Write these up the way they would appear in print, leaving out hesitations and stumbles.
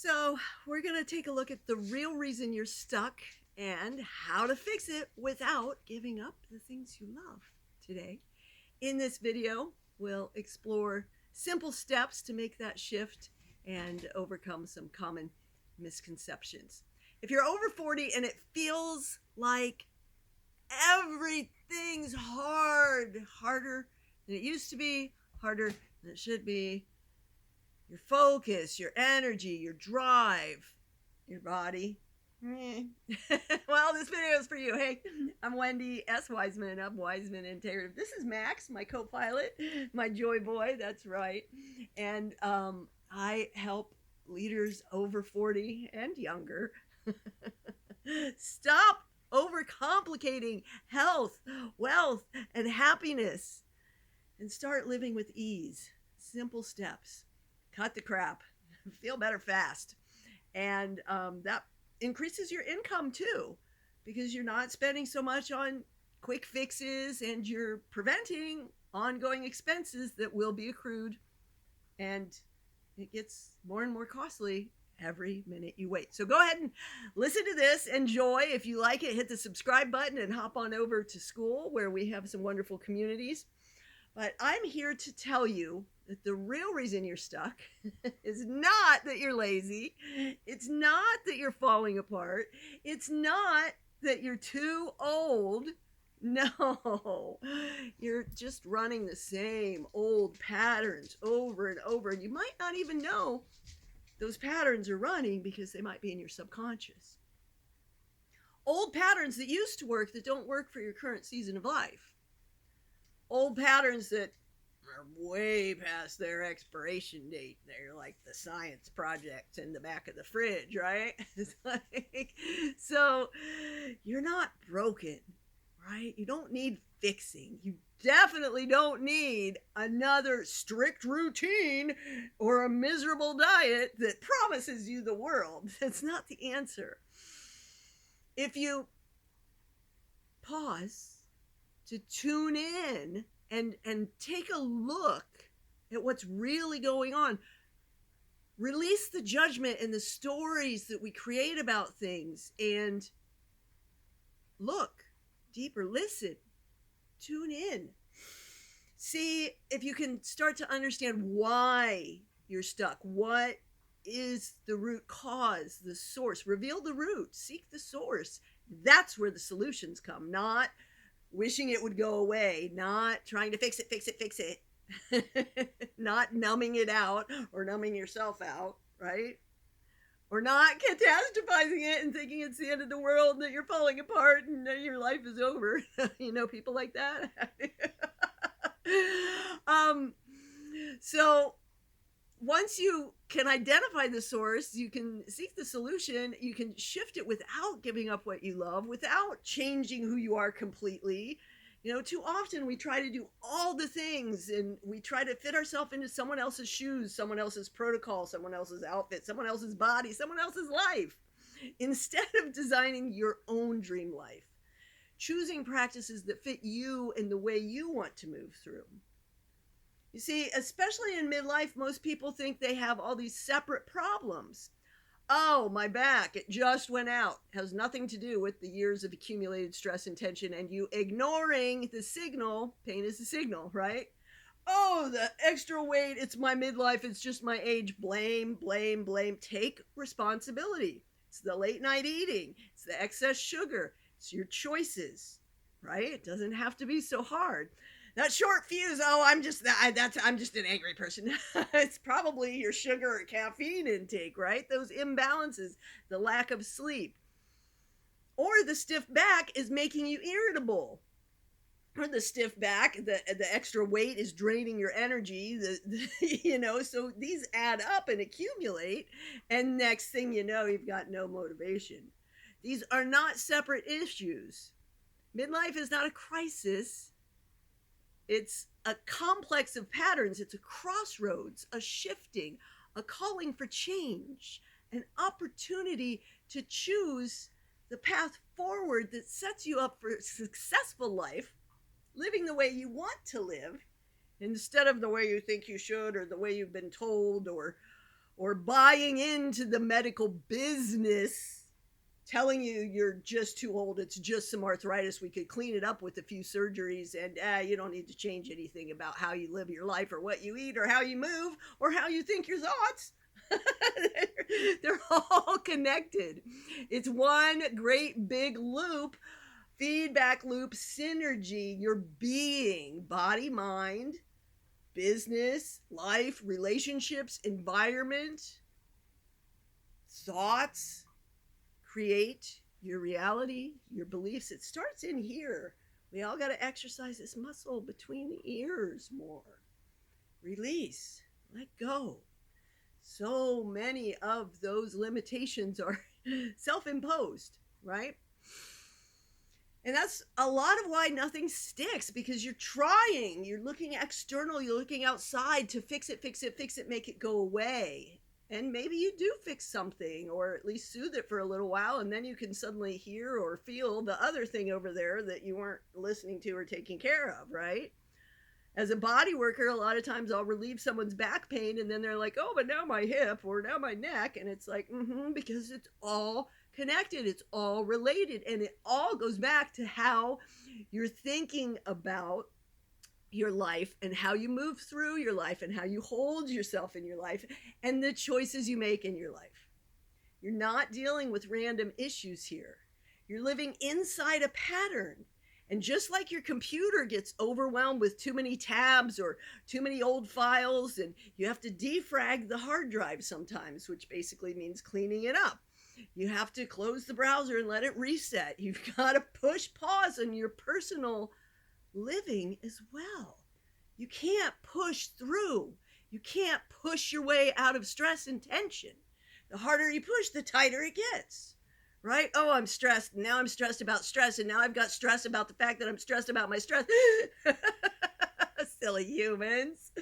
So, we're going to take a look at the real reason you're stuck and how to fix it without giving up the things you love today. In this video, we'll explore simple steps to make that shift and overcome some common misconceptions. If you're over 40 and it feels like everything's harder than it used to be, harder than it should be, your focus, your energy, your drive, your body. Well, this video is for you. Hey, I'm Wendy S. Wiseman. I'm Wiseman Integrative. This is Max, my co-pilot, my joy boy. That's right. And I help leaders over 40 and younger stop overcomplicating health, wealth, and happiness and start living with ease. Simple steps. Cut the crap, feel better fast. And that increases your income too, because you're not spending so much on quick fixes and you're preventing ongoing expenses that will be accrued. And it gets more and more costly every minute you wait. So go ahead and listen to this. Enjoy. If you like it, hit the subscribe button and hop on over to school where we have some wonderful communities. But I'm here to tell you that the real reason you're stuck is not that you're lazy. It's not that you're falling apart. It's not that you're too old. No, you're just running the same old patterns over and over. And you might not even know those patterns are running because they might be in your subconscious. Old patterns that used to work that don't work for your current season of life. Old patterns that are way past their expiration date. They're like the science project in the back of the fridge, right? So you're not broken, right? You don't need fixing. You definitely don't need another strict routine or a miserable diet that promises you the world. That's not the answer. If you pause to tune in and take a look at what's really going on. Release the judgment and the stories that we create about things and look deeper, listen, tune in. See if you can start to understand why you're stuck. What is the root cause, the source? Reveal the root, seek the source. That's where the solutions come, not wishing it would go away, not trying to fix it, not numbing it out or numbing yourself out, right? Or not catastrophizing it and thinking it's the end of the world, that you're falling apart and your life is over. You know people like that? So once you can identify the source, you can seek the solution, you can shift it without giving up what you love, without changing who you are completely. You know, too often we try to do all the things and we try to fit ourselves into someone else's shoes, someone else's protocol, someone else's outfit, someone else's body, someone else's life, instead of designing your own dream life, choosing practices that fit you and the way you want to move through. You see, especially in midlife, most people think they have all these separate problems. Oh, my back, it just went out. Has nothing to do with the years of accumulated stress and tension and you ignoring the signal. Pain is the signal, right? Oh, the extra weight, it's my midlife, it's just my age. Blame. Take responsibility. It's the late night eating. It's the excess sugar. It's your choices, right? It doesn't have to be so hard. That short fuse, oh, I'm just an angry person. It's probably your sugar or caffeine intake, right? Those imbalances, the lack of sleep. Or the stiff back is making you irritable. Or the stiff back, the extra weight is draining your energy, so these add up and accumulate, and next thing you know, you've got no motivation. These are not separate issues. Midlife is not a crisis. It's a complex of patterns. It's a crossroads, a shifting, a calling for change, an opportunity to choose the path forward that sets you up for a successful life, living the way you want to live instead of the way you think you should or the way you've been told or or buying into the medical business telling you you're just too old, it's just some arthritis, we could clean it up with a few surgeries, and you don't need to change anything about how you live your life or what you eat or how you move or how you think your thoughts. They're all connected. It's one great big loop, feedback loop, synergy. Your being, body, mind, business, life, relationships, environment, thoughts create your reality, your beliefs. It starts in here. We all got to exercise this muscle between the ears more. Release, let go. So many of those limitations are self-imposed, right? And that's a lot of why nothing sticks, because you're trying, you're looking external, you're looking outside to fix it, make it go away. And maybe you do fix something, or at least soothe it for a little while, and then you can suddenly hear or feel the other thing over there that you weren't listening to or taking care of, right? As a body worker, a lot of times I'll relieve someone's back pain, and then they're like, oh, but now my hip or now my neck. And it's like, because it's all connected, it's all related, and it all goes back to how you're thinking about your life and how you move through your life and how you hold yourself in your life and the choices you make in your life. You're not dealing with random issues here. You're living inside a pattern. And just like your computer gets overwhelmed with too many tabs or too many old files, and you have to defrag the hard drive sometimes, which basically means cleaning it up. You have to close the browser and let it reset. You've got to push pause on your personal living as well. You can't push through. You can't push your way out of stress and tension. The harder you push, the tighter it gets, right? Oh, I'm stressed. Now I'm stressed about stress. And now I've got stress about the fact that I'm stressed about my stress. Silly humans.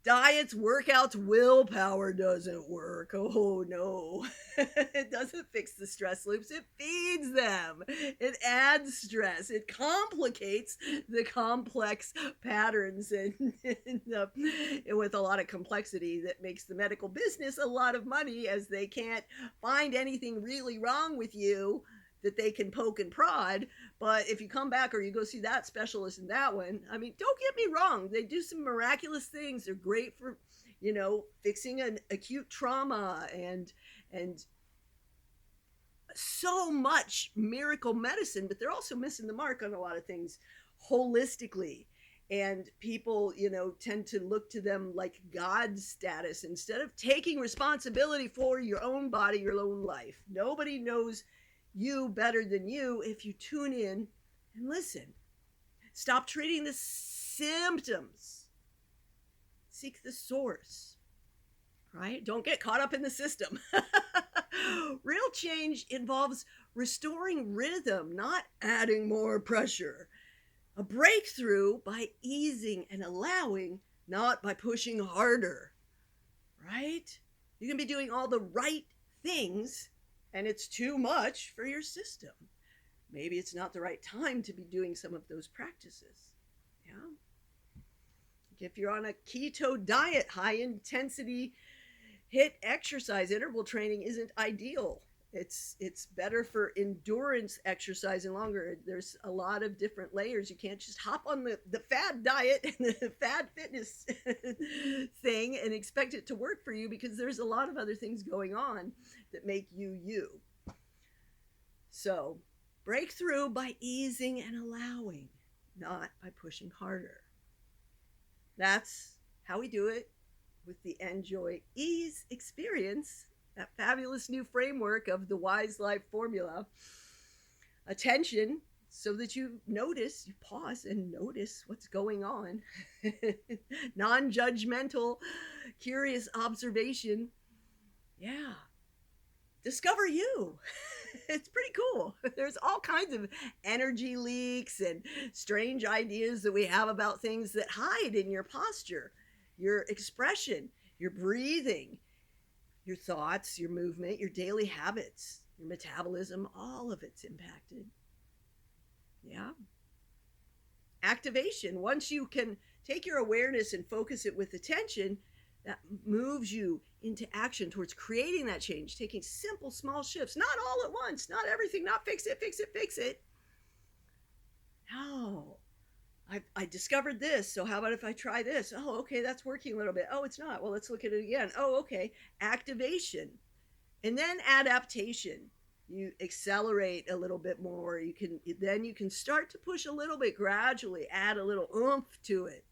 Diets, workouts, willpower doesn't work. Oh no. It doesn't fix the stress loops. It feeds them. It adds stress. It complicates the complex patterns and with a lot of complexity that makes the medical business a lot of money, as they can't find anything really wrong with you that they can poke and prod. But if you come back or you go see that specialist and that one, I mean, don't get me wrong, they do some miraculous things. They're great for, fixing an acute trauma and so much miracle medicine, but they're also missing the mark on a lot of things holistically. And people, tend to look to them like God status instead of taking responsibility for your own body, your own life. Nobody knows you better than you if you tune in and listen. Stop treating the symptoms. Seek the source, right? Don't get caught up in the system. Real change involves restoring rhythm, not adding more pressure. A breakthrough by easing and allowing, not by pushing harder, right? You can be doing all the right things, and it's too much for your system. Maybe it's not the right time to be doing some of those practices. Yeah. If you're on a keto diet, high intensity HIIT exercise, interval training isn't ideal. It's better for endurance exercise and longer. There's a lot of different layers. You can't just hop on the fad diet and the fad fitness thing and expect it to work for you, because there's a lot of other things going on that make you you. So break through by easing and allowing, not by pushing harder. That's how we do it with the Enjoy Ease experience, that fabulous new framework of the Wise Life formula. Attention, so that you notice, you pause and notice what's going on. Non-judgmental, curious observation. Yeah. Discover you. It's pretty cool. There's all kinds of energy leaks and strange ideas that we have about things that hide in your posture, your expression, your breathing, your thoughts, your movement, your daily habits, your metabolism, all of it's impacted. Yeah. Activation. Once you can take your awareness and focus it with attention, that moves you into action towards creating that change, taking simple, small shifts, not all at once, not everything, not fix it, fix it, fix it. No, I discovered this. So how about if I try this? Oh, okay, that's working a little bit. Oh, it's not. Well, let's look at it again. Oh, okay. Activation and then adaptation. You accelerate a little bit more. You can start to push a little bit gradually, add a little oomph to it.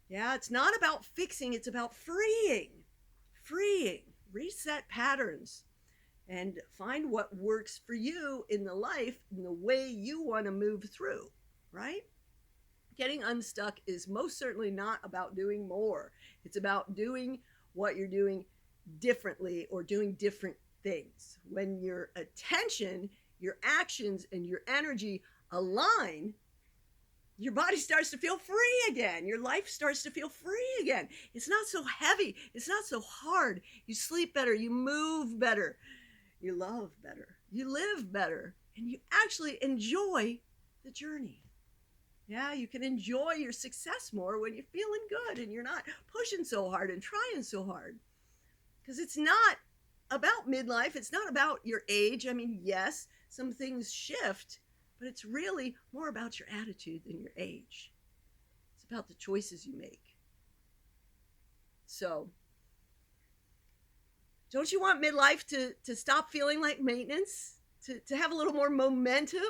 Yeah, it's not about fixing, it's about freeing. Freeing. Reset patterns and find what works for you in the life, in the way you want to move through, right? Getting unstuck is most certainly not about doing more. It's about doing what you're doing differently or doing different things. When your attention, your actions, and your energy align, your body starts to feel free again. Your life starts to feel free again. It's not so heavy. It's not so hard. You sleep better. You move better. You love better. You live better. And you actually enjoy the journey. Yeah, you can enjoy your success more when you're feeling good and you're not pushing so hard and trying so hard. Because it's not about midlife. It's not about your age. I mean, yes, some things shift, but it's really more about your attitude than your age. It's about the choices you make. So, don't you want midlife to stop feeling like maintenance? To have a little more momentum?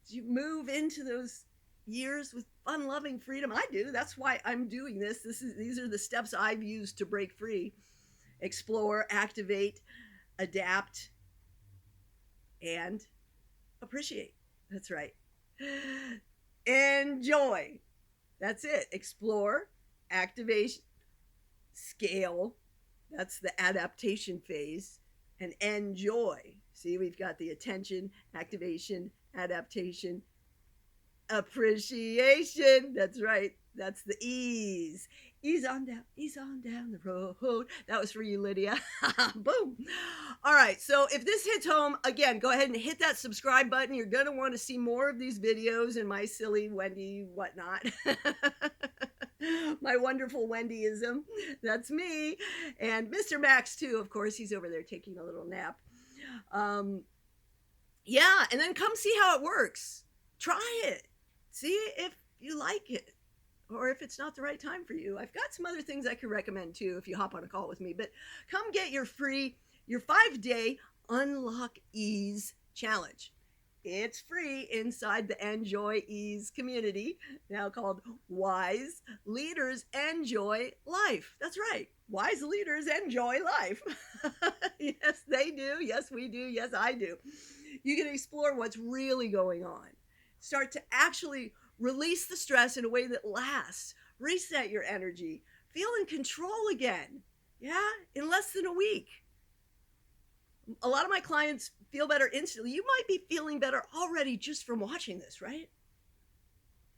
As you move into those years with fun, loving freedom? I do. That's why I'm doing this. These are the steps I've used to break free. Explore, activate, adapt, and appreciate. That's right. Enjoy. That's it. Explore, activation, scale. That's the adaptation phase. And enjoy. See, we've got the attention, activation, adaptation, appreciation. That's right. That's the ease. Ease on down the road. That was for you, Lydia. Boom. All right. So if this hits home, again, go ahead and hit that subscribe button. You're going to want to see more of these videos and my silly Wendy whatnot. My wonderful Wendyism. That's me. And Mr. Max, too. Of course, he's over there taking a little nap. Yeah. And then come see how it works. Try it. See if you like it. Or if it's not the right time for you. I've got some other things I could recommend too if you hop on a call with me. But come get your 5-day Unlock Ease Challenge. It's free inside the Enjoy Ease community, now called Wise Leaders Enjoy Life. That's right. Wise leaders enjoy life. Yes, they do. Yes, we do. Yes, I do. You can explore what's really going on. Start to actually release the stress in a way that lasts. Reset your energy. Feel in control again. Yeah, in less than a week. A lot of my clients feel better instantly. You might be feeling better already just from watching this, right?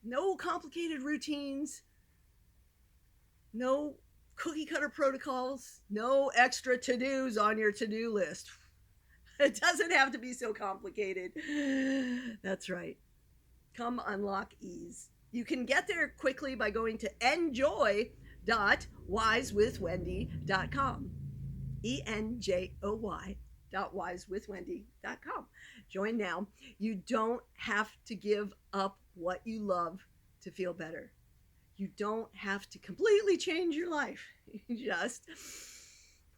No complicated routines. No cookie cutter protocols. No extra to-dos on your to-do list. It doesn't have to be so complicated. That's right. Come unlock ease. You can get there quickly by going to enjoy.wisewithwendy.com. enjoy.wisewithwendy.com. Join now. You don't have to give up what you love to feel better. You don't have to completely change your life. You just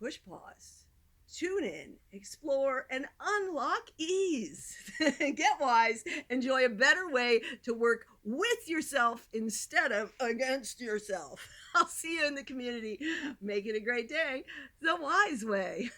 push pause. Tune in, explore, and unlock ease. Get wise. Enjoy a better way to work with yourself instead of against yourself. I'll see you in the community. Make it a great day the wise way.